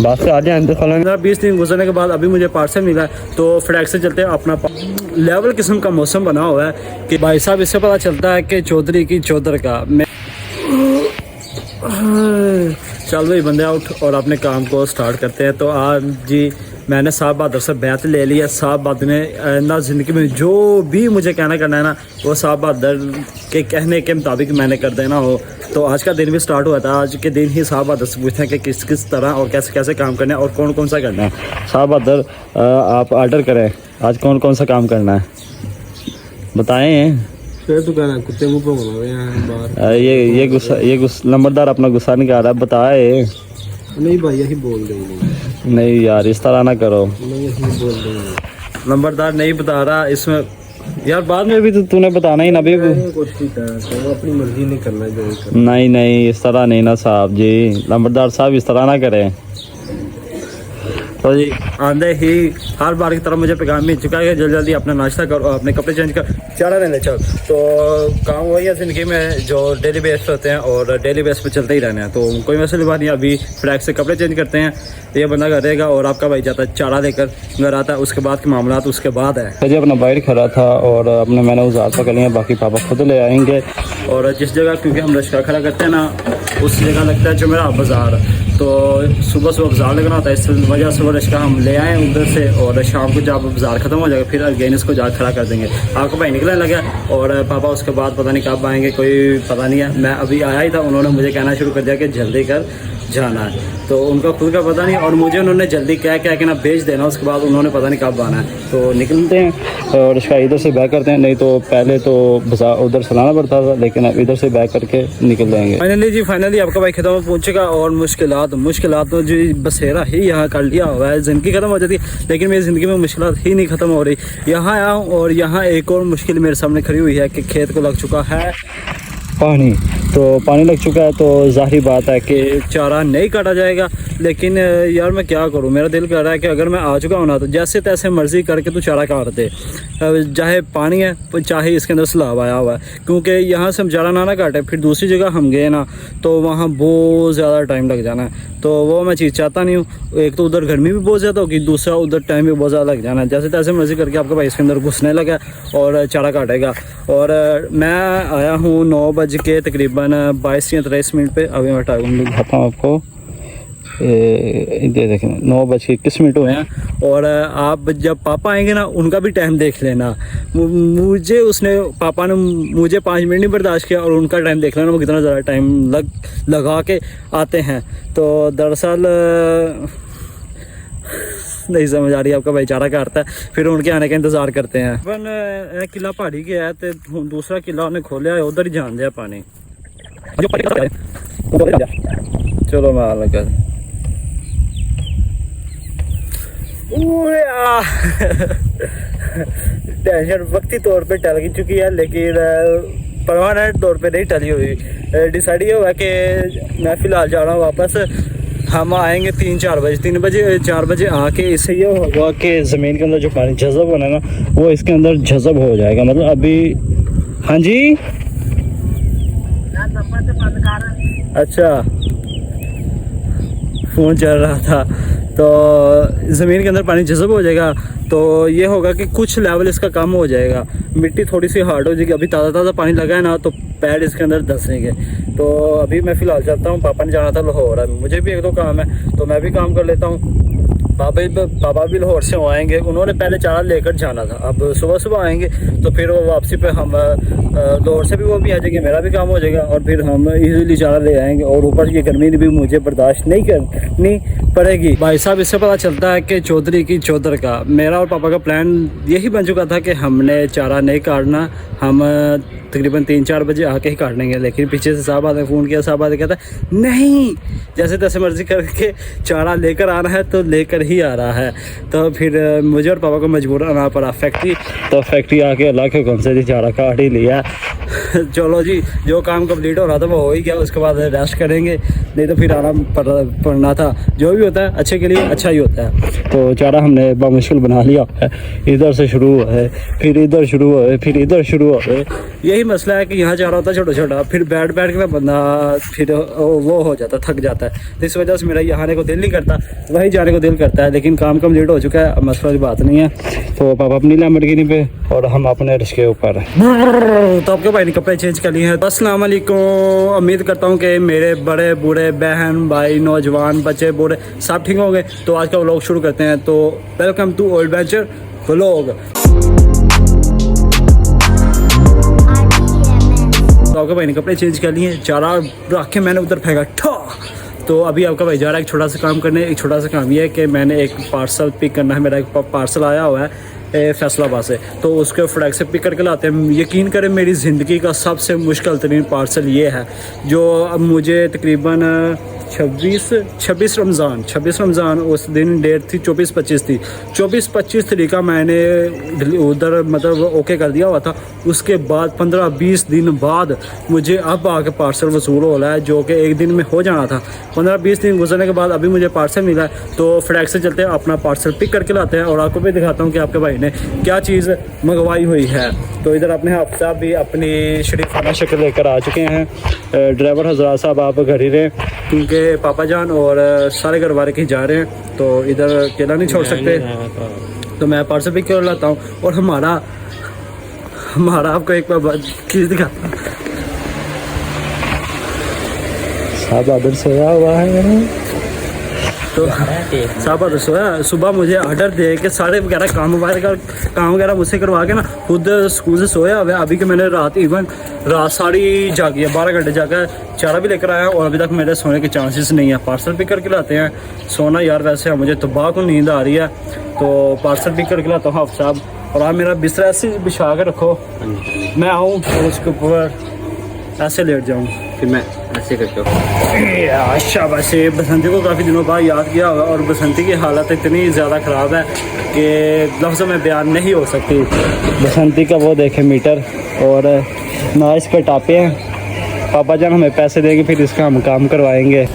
बस से आ जाए तो खोलेंगे। 20 दिन गुजरने के बाद अभी मुझे पार्सल मिला है, तो फ्लैग से चलते हैं। अपना लेवल किस्म का मौसम बना हुआ है कि भाई साहब इससे पता चलता है कि चौधरी की चौधर का मैं चल भाई बंदे उठ और अपने काम को स्टार्ट करते हैं। तो आज जी मैंने साहब बहादुर से बैत ले लिया। साहब बहादुर ने ना ज़िंदगी में जो भी मुझे कहना करना है ना, वो साहब बहादुर के कहने के मुताबिक मैंने कर देना हो। तो आज का दिन भी स्टार्ट हुआ था। आज के दिन ही साहब बहादुर से पूछते हैं कि किस किस तरह और कैसे कैसे काम करना है और कौन कौन सा करना है। साहब बहादुर आप ऑर्डर करें, आज कौन कौन सा काम करना है बताएं। फिर तो कहना कुत्ते मुँह पे बना रहे हैं बाहर। ये गुस्सा नंबरदार अपना गुस्सा नहीं कर रहा, बताए। नहीं भाई यही बोल रही नहीं यार इस तरह ना करो। नहीं यही बोल रही नंबरदार नहीं बता रहा इसमें यार, बाद में भी तो तूने बताना ही ना भी। कोशिश कर, अपनी मर्जी नहीं करना जो करना। नहीं इस तरह नहीं ना साहब जी, नंबरदार साहब इस तरह ना करें। तो जी आंधे ही हर बार की तरह मुझे पैगाम मिल चुका है कि जल्दी जल्दी अपना नाश्ता करो, अपने कपड़े चेंज कर, चारा लेने चल। तो काम वही है ज़िंदगी में जो डेली बेस होते हैं और डेली बेस पे चलते ही रहने हैं। तो कोई मसले बात नहीं। अभी फ्लैग से कपड़े चेंज करते हैं, ये बंदा करेगा और आपका भाई जाता है चारा लेकर घर आता है। उसके बाद के मामला उसके बाद है। जी अपना बाइक खड़ा था और अपने मैंने उजार पकड़ लिया, बाकी पापा खुद ले आएंगे। और जिस जगह क्योंकि हम रश्का खड़ा करते हैं ना, उस जगह लगता है जो मेरा बाज़ार, तो सुबह सुबह बाज़ार लगना होता है। इस वजह से वो रश्का हम ले आए उधर से, और शाम को जब बाज़ार ख़त्म हो जाएगा फिर अगेन इसको जा खड़ा कर देंगे। आपका भाई निकलने लगा और पापा उसके बाद पता नहीं कब आएंगे, कोई पता नहीं है। मैं अभी आया ही था, उन्होंने मुझे कहना शुरू कर दिया कि जल्दी कर जाना है। तो उनका खुद का पता नहीं और मुझे उन्होंने जल्दी कह के ना भेज देना, उसके बाद उन्होंने पता नहीं कब आना है। तो निकलते हैं और इसका इधर से बैक करते हैं। नहीं तो पहले तो उधर चलाना पड़ता था, लेकिन अब इधर से बैक करके निकल जाएंगे। फाइनली आपका भाई खत्म पहुँच चुका और मुश्किलात तो जो बसेरा ही यहाँ कर लिया हुआ है। ज़िंदगी ख़त्म हो जाती है लेकिन मेरी ज़िंदगी में मुश्किलात ही नहीं ख़त्म हो रही। यहाँ आया हूँ और यहाँ एक और मुश्किल मेरे सामने खड़ी हुई है कि खेत को लग चुका है पानी। तो पानी लग चुका है तो जाहिर बात है कि चारा नहीं काटा जाएगा। लेकिन यार मैं क्या करूं, मेरा दिल कर रहा है कि अगर मैं आ चुका हूं ना तो जैसे तैसे मर्जी करके तो चारा काट दे, चाहे पानी है चाहे इसके अंदर सैलाब आया हुआ है। क्योंकि यहाँ से हम चारा ना काटे फिर दूसरी जगह हम गए ना तो वहाँ बहुत ज़्यादा टाइम लग जाना है। तो वो मैं चीज़ चाहता नहीं हूँ। एक तो उधर गर्मी भी बहुत ज़्यादा होगी, दूसरा उधर टाइम भी बहुत ज़्यादा लग जाना है। जैसे तैसे मर्जी करके आपका भाई इसके अंदर घुसने लगा और चारा काटेगा। और मैं आया हूँ 9 बज के तकरीबन 22 या 23 मिनट पे। अभी मैं टाइम दिखाता हूँ आपको, ये देखें 9 बज के 21 मिनट हुए हैं। और आप जब पापा आएंगे ना उनका भी टाइम देख लेना। पापा ने मुझे 5 मिनट नहीं बर्दाश्त किया और उनका टाइम देख लेना वो कितना ज़्यादा टाइम लगा के आते हैं। तो दरअसल नहीं समझ आ रही आपका भाई चारा काटता है फिर उनके आने का इंतज़ार करते हैं। अपन किला पहाड़ी के है तो दूसरा किला उन्हें खोलिया है, उधर ही जान दिया पानी। चलो मैं लगा टेंशन वक्ती तौर पे टल चुकी है लेकिन परमानेंट तौर पे नहीं टली हुई। डिसाइड ये हुआ कि मैं फ़िलहाल जा रहा हूँ वापस। हम आएंगे 3-4 बजे 4 बजे आके इससे ये होगा कि ज़मीन के अंदर जो पानी जज़ब होना है ना वो इसके अंदर जज़ब हो जाएगा। मतलब अभी हाँ जी अच्छा फ़ोन चल रहा था। तो ज़मीन के अंदर पानी जज़ब हो जाएगा तो ये होगा कि कुछ लेवल इसका कम हो जाएगा, मिट्टी थोड़ी सी हार्ड हो जाएगी। अभी ताज़ा पानी लगा है ना तो पैर इसके अंदर धंसेंगे। तो अभी मैं फ़िलहाल चलता हूँ, पापा ने जाना था लाहौर, मुझे भी 1-2 काम है तो मैं भी काम कर लेता हूँ। पापा भी लाहौर से आएंगे, उन्होंने पहले चारा लेकर जाना था, अब सुबह आएंगे तो फिर वो वापसी पे हम लाहौर से भी वो भी आ जाएंगे, मेरा भी काम हो जाएगा और फिर हम इजीली चारा ले आएंगे। और ऊपर ये गर्मी भी मुझे बर्दाश्त नहीं करनी पड़ेगी। भाई साहब इससे पता चलता है कि चौधरी की चौधर का मेरा और पापा का प्लान यही बन चुका था कि हमने चारा नहीं काटना, हम तकरीबन 3-4 बजे आके ही काट लेंगे। लेकिन पीछे से साहब आते फ़ोन किया, साहब आते कहता नहीं जैसे तैसे मर्जी करके चारा लेकर आ रहा है तो लेकर ही आ रहा है। तो फिर मुझे और पापा को मजबूर आना पड़ा फैक्ट्री। तो फैक्ट्री आके अल्लाह के हुक्म से चारा काट ही लिया। चलो जी, जो काम कंप्लीट हो रहा था वो हो ही गया, उसके बाद रेस्ट करेंगे, नहीं तो फिर आराम पड़ना था। जो भी होता है अच्छे के लिए अच्छा ही होता है। तो चारा हमने बामुश्किल बना लिया है, इधर से शुरू हुआ है, फिर इधर शुरू हुआ है, फिर इधर शुरू हुआ है। यही मसला है कि यहाँ चारा होता है छोटा छोटा, फिर बैठ बैठ के ना बंदा फिर वो हो जाता, थक जाता है। तो इस वजह से मेरा यहाँ आने को दिल नहीं करता, वहीं जाने को दिल करता है। लेकिन काम कंप्लीट हो चुका है, मसला की बात नहीं है। तो पापा अपनी लैम्बोर्गिनी पे और हम अपने रिश्के ऊपर। तो आपके भाई ने कपड़े चेंज कर लिए हैं। अस्सलाम वालेकुम। उम्मीद करता हूँ कि मेरे बड़े बूढ़े बहन भाई नौजवान बच्चे बूढ़े सब ठीक होंगे। तो आज का व्लॉग शुरू करते हैं। तो welcome to old venture vlog. तो आपके भाई ने कपड़े चेंज कर लिए, चारा रख के मैंने उधर फेंका ठा। तो अभी आपका भाई जा रहा है एक छोटा सा काम करने। एक छोटा सा काम ये है कि मैंने एक पार्सल पिक करना है। मेरा एक पार्सल आया हुआ है फैसलाबाद से, तो उसके फ्लैग से पिक करके लाते हैं। यकीन करें मेरी ज़िंदगी का सबसे मुश्किल तरीन पार्सल ये है, जो अब मुझे तकरीबन 26 रमज़ान उस दिन डेट थी, 24-25 थी। 24-25 तरीका मैंने उधर मतलब ओके कर दिया हुआ था। उसके बाद 15-20 दिन बाद मुझे अब आके पार्सल वसूल हो रहा है, जो कि एक दिन में हो जाना था। 15-20 दिन गुजरने के बाद अभी मुझे पार्सल मिला है। तो फ्लैग से चलते हैं, अपना पार्सल पिक करके लाते हैं और आपको भी दिखाता हूँ कि आपके भाई ने क्या चीज़ मंगवाई हुई है। तो इधर अपने हाफसा भी अपनी शरीफाना शक्ल लेकर आ चुके हैं। ड्राइवर हजरात साहब आप घर ही रहे, क्योंकि पापा जान और सारे घर वाले कहीं जा रहे हैं, तो इधर अकेला नहीं छोड़ सकते। तो मैं पार्सल पिक कर लाता हूँ। और हमारा आपको एक बार चीज़ दिखाता हूँ। साहब आदर सोया हुआ है, तो साहब आदर सोया। सुबह मुझे ऑर्डर दे के सारे वगैरह काम वगैरह मुझसे करवा के ना खुद स्कूल से सोया हुआ है। अभी कि मैंने रात सारी जागी है, 12 घंटे जाकर चारा भी लेकर आया और अभी तक मेरे सोने के चांसेस नहीं है। पार्सल पिक करके लाते हैं। सोना यार वैसे मुझे तबाह को नींद आ रही है, तो पार्सल पिक करके लाता हूँ हाफ साहब। और आप मेरा बिस्तर ऐसे बिछा कर रखो, मैं आऊँ और उसके ऊपर ऐसे लेट जाऊँ, फिर मैं ऐसे करके। अच्छा, वैसे बसंती को काफ़ी दिनों बाद याद किया होगा और बसंती की हालत इतनी ज़्यादा ख़राब है कि लफ्ज़ों में बयान नहीं हो सकती। बसंती का वो देखे मीटर और ना इसके टापे हैं। पापा जान हमें पैसे देंगे, फिर इसका हम काम करवाएंगे।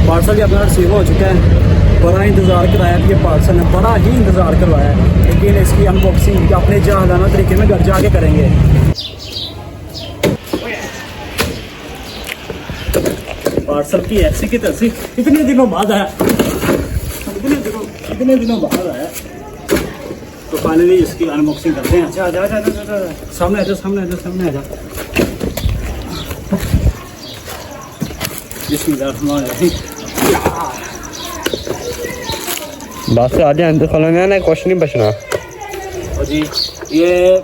पार्सल भी अपना रिसीव हो चुका है। बड़ा इंतज़ार कराया ये पार्सल ने, बड़ा ही इंतज़ार करवाया है। लेकिन इसकी अनबॉक्सिंग अपने जाहलाना तरीके में घर जाके करेंगे। पार्सल की ऐसी की तैसी इतने दिनों बाद आया, इतने दिनों बाद आया। तो फाइनली इसकी अनबॉक्सिंग करते हैं। अच्छा जा सामने आ जा। बस आज अंदर खोलना ना, कुछ नहीं बचना। और जी ये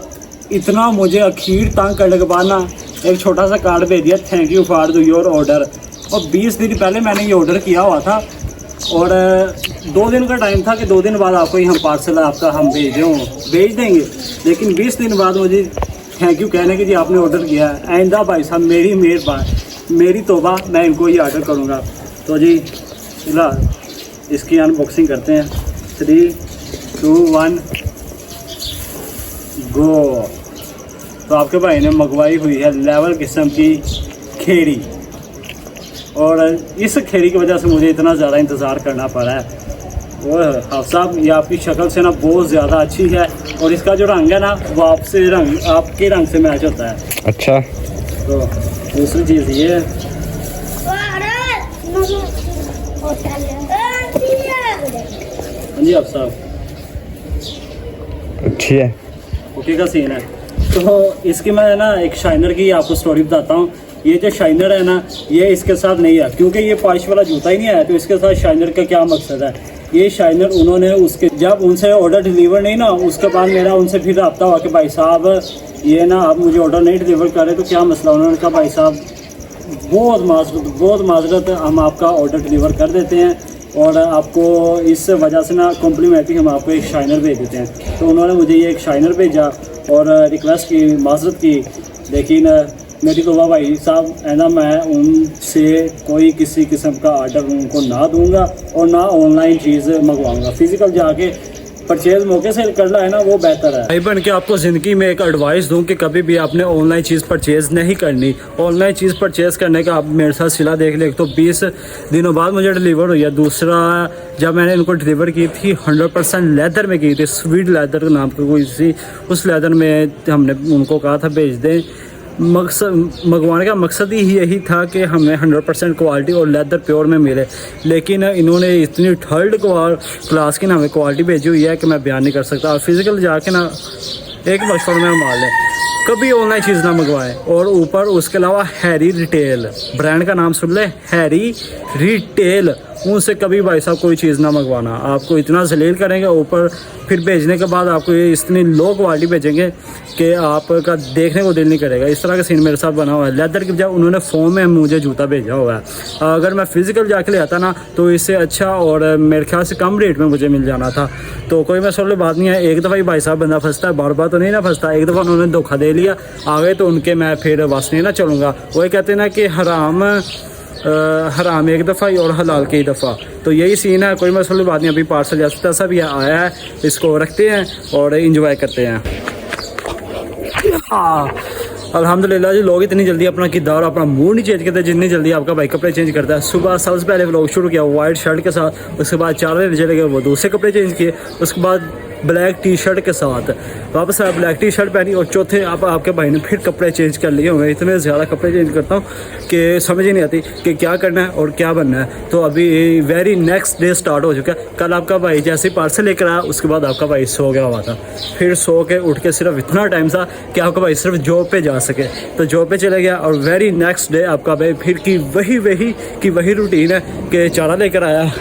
इतना मुझे अखीर तंग करने के बाद ना एक छोटा सा कार्ड भेज दिया, thank you for your order. और 20 दिन पहले मैंने ये ऑर्डर किया हुआ था और 2 दिन का टाइम था कि 2 दिन बाद आपको हम पार्सल आपका हम भेज देंगे। लेकिन 20 दिन बाद मुझे थैंक यू कहने की जी आपने ऑर्डर किया है। आइंदा भाई साहब मेरी मेहरबानी, मेरी तौबा, मैं इनको ये ऑर्डर करूँगा। तो जी फिलहाल इसकी अनबॉक्सिंग करते हैं। 3, 2, 1 गो। तो आपके भाई ने मंगवाई हुई है लेवल किस्म की खेरी, और इस खेरी की वजह से मुझे इतना ज़्यादा इंतज़ार करना पड़ा है। और हाफ साहब ये आपकी शक्ल से ना बहुत ज़्यादा अच्छी है, और इसका जो रंग है ना वो आपके रंग से मैच होता है। अच्छा, तो दूसरी चीज़ ये है, जी हाफ साहब अच्छी है, ओके का सीन है। तो इसकी मैं ना एक शाइनर की आपको स्टोरी बताता हूँ। ये जो शाइनर है ना ये इसके साथ नहीं है, क्योंकि ये पॉलिश वाला जूता ही नहीं है। तो इसके साथ शाइनर का क्या मकसद है, ये शाइनर उन्होंने उसके जब उनसे ऑर्डर डिलीवर नहीं ना, उसके बाद मेरा उनसे फिर रब्ता हुआ कि भाई साहब ये ना आप मुझे ऑर्डर नहीं डिलीवर कर रहे, तो क्या मसला। उन्होंने कहा भाई साहब बहुत माजरत, हम आपका ऑर्डर डिलीवर कर देते हैं और आपको इस वजह से ना कॉम्प्लीमेंट्री हम आपको एक शाइनर भेज देते हैं। तो उन्होंने मुझे ये एक शाइनर भेजा और रिक्वेस्ट की, माजरत की, लेकिन मेरी दुआ भाई साहब है ना, मैं उनसे कोई किसी किस्म का ऑर्डर उनको ना दूंगा और ना ऑनलाइन चीज़ मंगवाऊंगा। फिजिकल जाके परचेज मौके से करना है ना, वो बेहतर है। भाई बन के आपको ज़िंदगी में एक एडवाइस दूं कि कभी भी आपने ऑनलाइन चीज़ परचेज़ नहीं करनी। ऑनलाइन चीज़ परचेज़ करने का आप मेरे साथ सिला देख ले। एक तो 20 दिनों बाद मुझे डिलीवर हुई है। दूसरा, जब मैंने इनको डिलीवर की थी 100% लेदर में की थी, स्वीट लेदर नाम की कोई सी, उस लेदर में हमने उनको कहा था भेज दें। मंगवाने का मकसद ही यही था कि हमें 100% क्वालिटी और लेदर प्योर में मिले, लेकिन इन्होंने इतनी थर्ड क्लास की ना हमें क्वालिटी भेजी हुई है कि मैं बयान नहीं कर सकता। फिजिकल जाके ना एक मशवरा में मार लें, कभी ऑनलाइन चीज़ ना मंगवाएं। और ऊपर उसके अलावा हैरी रिटेल ब्रांड का नाम सुन ले, हैरी रिटेल, उनसे कभी भाई साहब कोई चीज़ ना मंगवाना। आपको इतना जलील करेंगे, ऊपर फिर भेजने के बाद आपको ये इतनी लो क्वालिटी भेजेंगे कि आपका देखने को दिल नहीं करेगा। इस तरह का सीन मेरे साथ बना हुआ है। लेदर की बजाय उन्होंने फोम में मुझे जूता भेजा हुआ है। अगर मैं फिजिकल जाके ले आता ना तो इससे अच्छा और मेरे ख्याल से कम रेट में मुझे मिल जाना था। तो कोई मसला बात नहीं है, एक दफ़ा ही भाई साहब बंदा फंसता है, बार बार तो नहीं ना फंसता। एक दफ़ा उन्होंने धोखा दे लिया, आगे तो उनके मैं फिर वास नहीं ना चलूँगा। वही कहते हैं ना कि हराम एक दफ़ा ही और हलाल कई दफ़ा। तो यही सीन है, कोई मसला बात नहीं। अभी पार्सल जैसा सा भी आया है, इसको रखते हैं और इंजॉय करते हैं। अल्हम्दुलिल्लाह जी, लोग इतनी जल्दी अपना किरदार, अपना मूड नहीं चेंज करते जितनी जल्दी आपका भाई कपड़े चेंज करता है। सुबह सबसे पहले व्लॉग शुरू किया वाइट शर्ट के साथ, उसके बाद 4 बजे चले गए, वो दूसरे कपड़े चेंज किए, उसके बाद ब्लैक टी शर्ट के साथ वापस आया, ब्लैक टी शर्ट पहनी, और चौथे आपके भाई ने फिर कपड़े चेंज कर लिए हुए। इतने ज़्यादा कपड़े चेंज करता हूँ कि समझ ही नहीं आती कि क्या करना है और क्या बनना है। तो अभी वेरी नेक्स्ट डे स्टार्ट हो चुका है। कल आपका भाई जैसे ही पार्सल लेकर आया, उसके बाद आपका भाई सो गया हुआ था। फिर सो के उठ के सिर्फ इतना टाइम था कि आपका भाई सिर्फ जॉब पे जा सके, तो जॉब पे चले गया। और वेरी नेक्स्ट डे आपका भाई फिर की वही रूटीन है कि चारा लेकर आया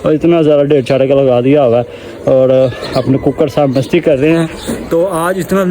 और इतना ज़्यादा 1.5 चारे का लगा दिया हुआ है और अपने कुकर साहब मस्ती कर रहे हैं। तो आज इतना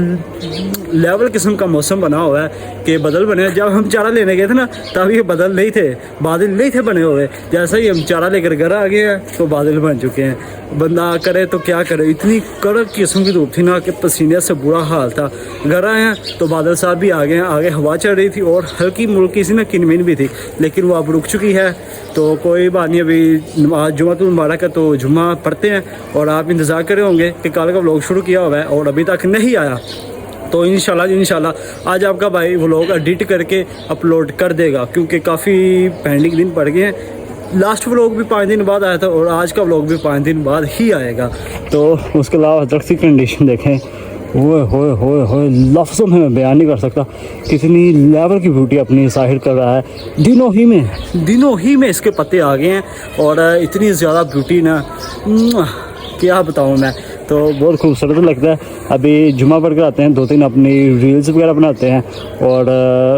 लेवल किस्म का मौसम बना हुआ है कि बादल बने। जब हम चारा लेने गए थे ना, तब ये बादल नहीं थे, बादल नहीं थे बने हुए। जैसे ही हम चारा लेकर घर आ गए हैं तो बादल बन चुके हैं। बंदा करे तो क्या करे, इतनी कड़क किस्म की धूप थी ना कि पसीने से बुरा हाल था। घर आए हैं तो बादल साहब भी आ गए हैं, आगे हवा चल रही थी और हल्की मुल्की सी ना किनमिन भी थी, लेकिन वो अब रुक चुकी है। तो कोई बात नहीं, अभी आज जुम्मा तो मुबारक है, तो जुम्मा पढ़ते हैं। और आप इंतज़ार कर रहे होंगे कि कल का व्लॉग शुरू किया हुआ है और अभी तक नहीं आया। तो इंशाल्लाह आज आपका भाई व्लॉग एडिट करके अपलोड कर देगा, क्योंकि काफ़ी पेंडिंग दिन पड़ गए हैं। लास्ट व्लॉग भी 5 दिन बाद आया था और आज का व्लॉग भी 5 दिन बाद ही आएगा। तो उसके अलावा हजरत की कंडीशन देखें, होए लफ्ज़ों में मैं बयान नहीं कर सकता कितनी लेवल की ब्यूटी अपनी जाहिर कर रहा है। दिनों ही में इसके पत्ते आ गए हैं और इतनी ज़्यादा ब्यूटी ना क्या बताऊँ मैं। तो बहुत खूबसूरत लगता है। अभी जुमा पढ़ कर आते हैं, 2-3 अपनी रील्स वगैरह बनाते हैं और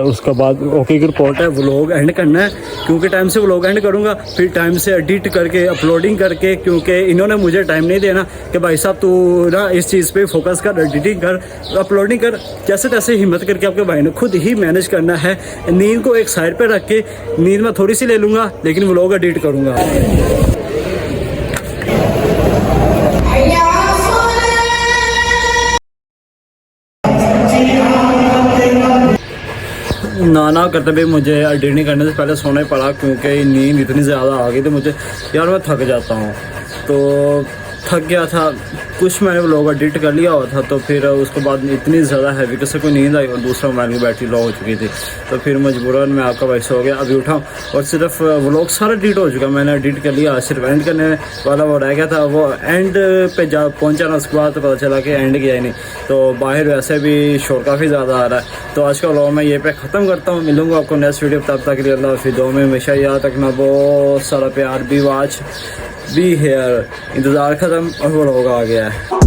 उसके बाद ओके की रिपोर्ट है, व्लॉग एंड करना है। क्योंकि टाइम से व्लॉग एंड करूँगा, फिर टाइम से एडिट करके अपलोडिंग करके, क्योंकि इन्होंने मुझे टाइम नहीं देना कि भाई साहब तू ना इस चीज़ पे फोकस कर, एडिटिंग कर, अपलोडिंग कर। जैसे तैसे हिम्मत करके आपके भाई ने खुद ही मैनेज करना है। नींद को एक साइड पर रख के, नींद मैं थोड़ी सी ले लूँगा लेकिन व्लॉग एडिट करूँगा। ना करते भी मुझे एडिटिंग करने से पहले सोना ही पड़ा, क्योंकि नींद इतनी ज़्यादा आ गई थी मुझे। यार मैं थक जाता हूँ, तो थक गया था। कुछ मैंने व्लॉग एडिट कर लिया हुआ था, तो फिर उसके बाद इतनी ज़्यादा हैवी किसी को नींद आई और दूसरा मोबाइल की बैटरी लो हो चुकी थी। तो फिर मजबूरन मैं आपका भाई सो गया। अभी उठा और सिर्फ व्लॉग सारा एडिट हो चुका, मैंने एडिट कर लिया। सिर्फ एंड करने वाला वो रह गया था, वो एंड पे जा पहुँचा ना, उसके बाद तो पता चला कि एंड किया ही नहीं। तो बाहर वैसे भी शोर काफ़ी ज़्यादा आ रहा है। तो आज का व्लॉग मैं ये पे ख़त्म करता हूँ। मिलूँगा आपको नेक्स्ट वीडियो, तब तक के लिए अल्लाह हाफ़िज़। दुआ में हमेशा याद रखना, बहुत सारा प्यार। Be watch be here. इंतज़ार ख़त्म और व्लॉग आ गया है।